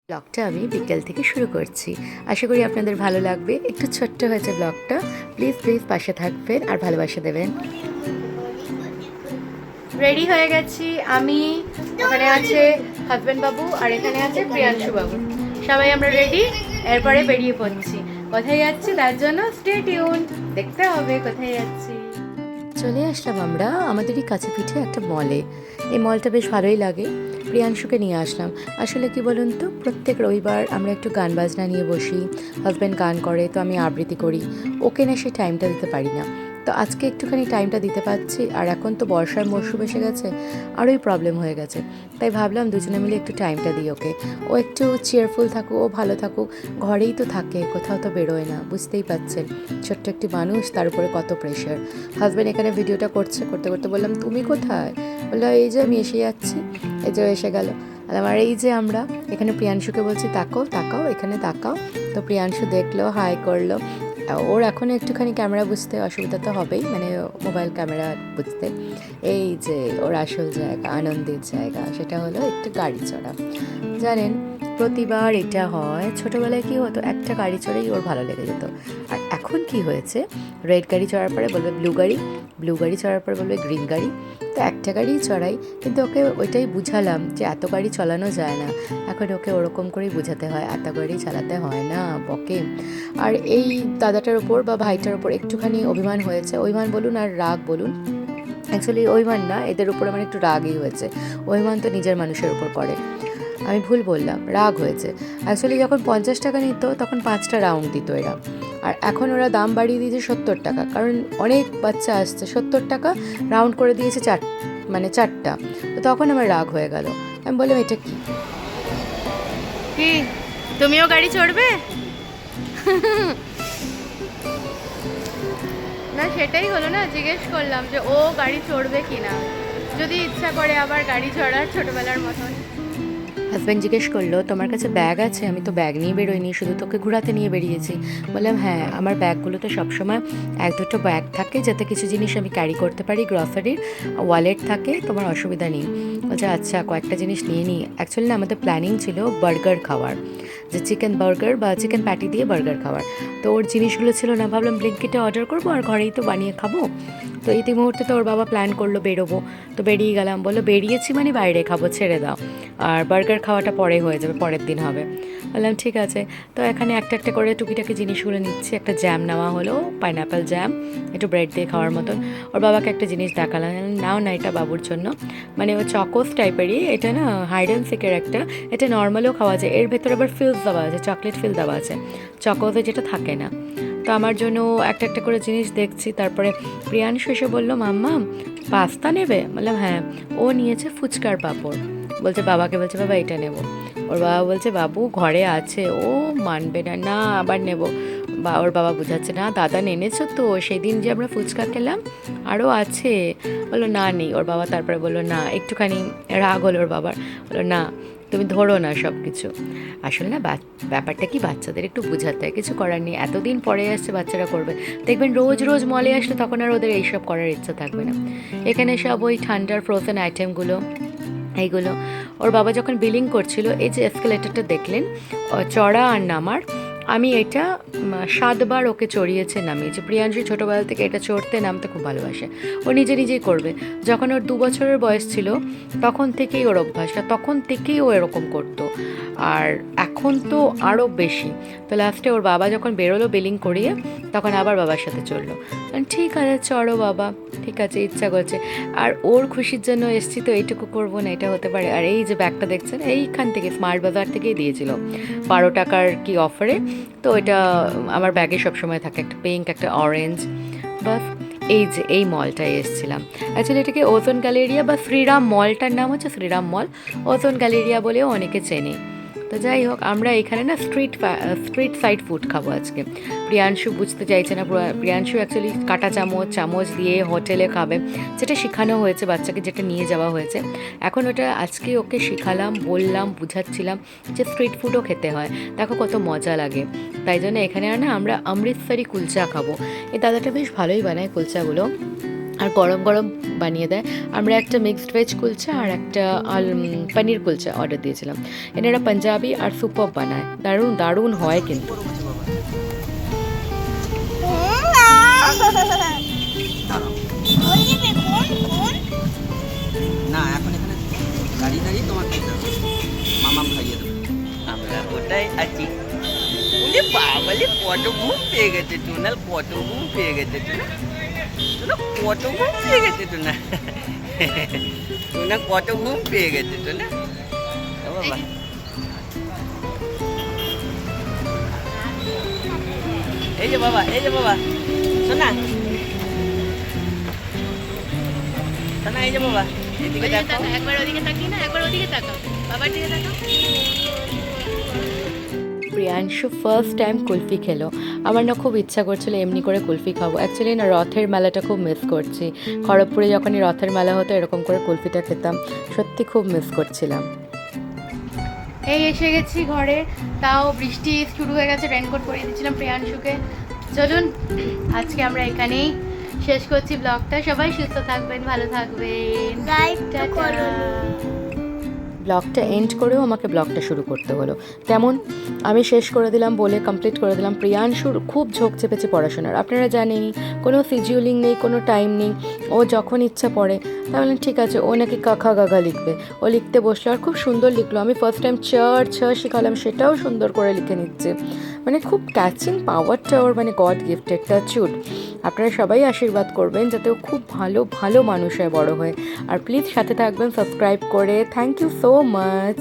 ব্লগটা আমি বিকেল থেকে শুরু করছি। আশা করি আপনাদের ভালো লাগবে। একটু ছোট্ট হয়েছে ব্লগটা। প্লিজ প্লিজ পাশে থাকবেন আর ভালোবাসা দেবেন। রেডি হয়ে গেছি আমি, ওখানে আছে হাজবেন্ড বাবু আর এখানে আছে প্রিয়াংশু বাবু। সবাই আমরা রেডি, এরপরে বেরিয়ে পড়ছি। কোথায় যাচ্ছি তার জন্য স্টে টিউন, দেখতে হবে কোথায় যাচ্ছি। চলে আসলাম আমরা আমাদেরই কাছে পিঠে একটা মলে। এই মলটা বেশ ভালোই লাগে। প্রিয়াংশুকে নিয়ে আসলাম। আসলে কি বলুন তো, প্রত্যেক রবিবার আমরা একটু গান বাজনা নিয়ে বসি। হাজব্যান্ড গান করে তো আমি আবৃত্তি করি। ওকে না সেই টাইমটা দিতে পারি না। তো আজকে একটুখানি টাইমটা দিতে পারছি। আর এখন তো বর্ষার মরশুম এসে গেছে, আরোই প্রবলেম হয়ে গেছে। তাই ভাবলাম দুজনে মিলে একটু টাইমটা দিই ওকে। ও একটু চেয়ারফুল থাকুক, ও ভালো থাকুক। ঘরেই তো থাকে, কোথাও তো বেরোয় না, বুঝতেই পারছেন। ছোট্ট একটি মানুষ, তার উপরে কত প্রেশার। হাজব্যান্ড এখানে ভিডিওটা করতে করতে বললাম, তুমি কোথায়? বললো, এই যে আমি এসে যাচ্ছি। এই যে এসে গেল। আর এই যে আমরা এখানে প্রিয়াংশুকে বলছি, তাকাও তাকাও, এখানে তাকাও। তো প্রিয়াংশু দেখলো, হাই করলো। ওর এখন একটুখানি ক্যামেরা বুঝতে অসুবিধা তো হবেই, মানে মোবাইল ক্যামেরা বুঝতে। এই যে ওর আসল জায়গা, আনন্দের জায়গা, সেটা হলো একটু গাড়ি চড়া। জানেন, প্রতিবার এটা হয়। ছোটোবেলায় কী হতো, একটা গাড়ি চড়েই ওর ভালো লেগে যেত। আর এখন কি হয়েছে, রেড গাড়ি চড়ার পরে বলবে ব্লু গাড়ি, ব্লু গাড়ি চড়ার পরে বলবে গ্রিন গাড়ি। তো একটা গাড়িই চড়াই, কিন্তু ওকে ওইটাই বুঝালাম যে এত গাড়ি চালানো যায় না। এখন ওকে ওরকম করেই বোঝাতে হয়, এত গাড়ি চালাতে হয় না, বকে। আর এই দাদাটার ওপর বা ভাইটার ওপর একটুখানি অভিমান হয়েছে। অভিমান বলুন আর রাগ বলুন, অ্যাকচুয়ালি অভিমান না, এদের উপর আমার একটু রাগই হয়েছে। অভিমান তো নিজের মানুষের উপর করে। আমি ভুল বললাম, রাগ হয়েছে। অ্যাকচুয়ালি যখন 50 টাকা নিত তখন 5টা রাউন্ড দিত এরা। আর এখন ওরা দাম বাড়িয়ে দিয়েছে 70 টাকা, কারণ অনেক বাচ্চা আসছে। 70 টাকা রাউন্ড করে দিয়েছে মানে 4টা। তো তখন আমার রাগ হয়ে গেল। আমি বললাম, এটা কি কি তুমিও গাড়ি চড়বে? না সেটাই হলো না, জিজ্ঞেস করলাম যে ও গাড়ি চড়বে কি না, যদি ইচ্ছা করে আবার গাড়ি চড়ার ছোটবেলার মতন। হাজব্যান্ড জিজ্ঞেস করলো, তোমার কাছে ব্যাগ আছে? আমি তো ব্যাগ নিয়ে বেরোইনি, শুধু তোকে ঘোরাতে নিয়ে বেরিয়েছি। বললাম, হ্যাঁ, আমার ব্যাগগুলোতে সবসময় 1-2টো ব্যাগ থাকে, যাতে কিছু জিনিস আমি ক্যারি করতে পারি, গ্রসারির ওয়ালেট থাকে, তোমার অসুবিধা নেই। বলছে, আচ্ছা, কয়েকটা জিনিস নিয়ে নিই। অ্যাকচুয়ালি না, আমাদের প্ল্যানিং ছিল বার্গার খাওয়ার, যে চিকেন বার্গার বা চিকেন প্যাটি দিয়ে বার্গার খাওয়ার। তো ওর জিনিসগুলো ছিল না, ভাবলাম ব্লিঙ্কিটে অর্ডার করবো আর ঘরেই তো বানিয়ে খাবো। তো ইতি মুহূর্তে তো ওর বাবা প্ল্যান করলো বেরোবো। তো বেরিয়ে গেলাম। বললো, বেরিয়েছি মানে বাইরে খাবো, ছেড়ে দাও। আর বার্গার খাওয়াটা পরে হয়ে যাবে, পরের দিন হবে। বললাম, ঠিক আছে। তো এখানে একটা একটা করে টুকিটাকি জিনিসগুলো নিচ্ছি। একটা জ্যাম নেওয়া হলো, পাইনঅ্যাপেল জ্যাম, একটু ব্রেড দিয়ে খাওয়ার মতন। ওর বাবাকে একটা জিনিস দেখালাম, নাও না, এটা বাবুর জন্য। মানে ও চকোস টাইপেরই, এটা না হাইড অ্যান্ড সিকের একটা। এটা নর্মালও খাওয়া যায়, এর ভেতরে আবার ফিলস দেওয়া আছে, চকলেট ফিল দেওয়া আছে। চকোসে যেটা থাকে না। তো আমার জন্য একটা একটা করে জিনিস দেখছি। তারপরে প্রিয়াংশু এসে বললো, মাম্মা পাস্তা নেবে? বললাম, হ্যাঁ। ও নিয়েছে ফুচকার পাঁপড়। বলছে, বাবাকে বলছে, বাবা এটা নেব। ওর বাবা বলছে, বাবু ঘরে আছে, ও মানবে না, না আবার নেব। ওর বাবা বোঝাচ্ছে, না দাদা এনেছো তো, সেদিন যে আমরা ফুচকা খেলাম আরও আছে। বললো, না নেই। ওর বাবা তারপরে বললো, না, একটুখানি রাগ হলো ওর বাবার। বললো, না তুমি ধরো না সব কিছু। আসলে না, ব্যাপারটা কি, বাচ্চাদের একটু বোঝাতে হয়, কিছু করার নেই। এতদিন পরে আসছে, বাচ্চারা করবে। দেখবেন রোজ রোজ মলে আসলে তখন আর ওদের এইসব করার ইচ্ছা থাকবে না। এখানে সব ওই ঠান্ডার ফ্রোজেন আইটেমগুলো, এইগুলো। ওর বাবা যখন বিলিং করছিল, এই যে এসকেলেটারটা দেখলেন চড়া আর নামার, আমি এটা 7বার ওকে চড়িয়েছে, নামিয়েছে। প্রিয়াংশু ছোটোবেলা থেকে এটা চড়তে নামতে খুব ভালোবাসে। ও নিজে নিজেই করবে। যখন ওর 2 বছরের বয়স ছিল তখন থেকেই ওর অভ্যাসটা, তখন থেকেই ও এরকম করতো। আর এখন তো আরও বেশি। তো লাস্টে ওর বাবা যখন বেরোলো বিলিং করিয়ে, তখন আবার বাবার সাথে চললো। ঠিক আছে চড়ো বাবা, ঠিক আছে, ইচ্ছা করছে। আর ওর খুশির জন্য এসছি, তো এইটুকু করবো না, এটা হতে পারে। আর এই যে ব্যাগটা দেখছেন, এইখান থেকে স্মার্ট বাজার থেকেই দিয়েছিল 12 টাকার কি অফারে। তো এটা আমার ব্যাগে সবসময় থাকে, একটা পিঙ্ক, একটা অরেঞ্জ। বাস, এই যে এই মলটায় এসেছিলাম। অ্যাকচুয়ালি এটাকে ওজন গ্যালেরিয়া বা শ্রীরাম মলটার নাম হচ্ছে শ্রীরাম মল, ওজন গ্যালেরিয়া বলেও অনেকে চেনে। তো যাই হোক, আমরা এখানে না স্ট্রিট সাইড ফুড খাবো আজকে। প্রিয়াংশু বুঝতে চাইছে না। প্রিয়াংশু অ্যাকচুয়ালি কাঁটা চামচ দিয়ে হোটেলে খাবে, যেটা শেখানো হয়েছে বাচ্চাকে, যেটা নিয়ে যাওয়া হয়েছে। এখন ওটা আজকে ওকে শেখালাম, বললাম, বুঝাচ্ছিলাম যে স্ট্রিট ফুডও খেতে হয়, দেখো কত মজা লাগে। তাই জন্য এখানে না আমরা অমৃতসরি কুলচা খাবো। এই দাদাটা বেশ ভালোই বানায় কুলচাগুলো। আর গরম গরম বানিয়ে দেয়। আমরা একটা মিক্সড ভেজ কুলচা আর একটা পনির কুলচা অর্ডার দিয়েছিলাম। এনারা পাঞ্জাবি আর সুপার বানায়, দারুণ দারুণ হয় কিন্তু। না এখন এখানে দাঁড়িয়ে দাঁড়িয়ে তোমার খেতে হবে, মামাম খাইয়ে দেবো। আমরা ওটাই আছি। ওরে বাবালে কত ঘুম পেয়ে গেছে টোনাল, কত ঘুম পেয়ে গেছে টোনা, টোনা কত ঘুম পেয়ে গেছে টোনা, টোনা কত ঘুম পেয়ে গেছে টোনা। ও বাবা এই যে বাবা, এই যে বাবা শোনা, শোনা এই যে বাবা এদিকে দেখো। একবার ওদিকে তাকিয়ে না, একবার ওদিকে তাকাও, বাবার দিকে তাকাও। প্রিয়াংশু ফার্স্ট টাইম কুলফি খেলো। আমার না খুব ইচ্ছা করছিল এমনি করে কুলফি খাবো। অ্যাকচুয়ালি না রথের মেলাটা খুব মিস করছি। খড়গপুরে যখনই রথের মেলা হতো এরকম করে কুলফিটা খেতাম, সত্যি খুব মিস করছিলাম। এই এসে গেছি ঘরে, তাও বৃষ্টি শুরু হয়ে গেছে, রেনকোট পরিয়ে দিয়েছিলাম প্রিয়াংশুকে। চলুন আজকে আমরা এখানেই শেষ করছি ব্লগটা। সবাই সুস্থ থাকবেন, ভালো থাকবেন, ব্লগটা এন্ড করেও আমাকে ব্লগটা শুরু করতে হলো। কেমন আমি শেষ করে দিলাম বলে কমপ্লিট করে দিলাম। প্রিয়াংশুর খুব ঝোঁক চেপেছে পড়াশোনার, আপনারা জানেনই, কোনো শিডিউলিং নেই, কোনো টাইম নেই, ও যখন ইচ্ছা পড়ে। তাহলে ঠিক আছে, ও নাকি কাখা গাগা লিখবে, ও লিখতে বসলো আর খুব সুন্দর লিখলো। আমি ফার্স্ট টাইম ছ শিখালাম, সেটাও সুন্দর করে লিখে নিচ্ছে। মানে খুব ক্যাচিং পাওয়ারটা ওর, মানে গড গিফটেড, টাচউড। আপনারা সবাই আশীর্বাদ করবেন যাতে ও খুব ভালো ভালো মানুষ হয় বড় হয়ে। আর প্লিজ সাথে থাকবেন সাবস্ক্রাইব করে। Thank you so much.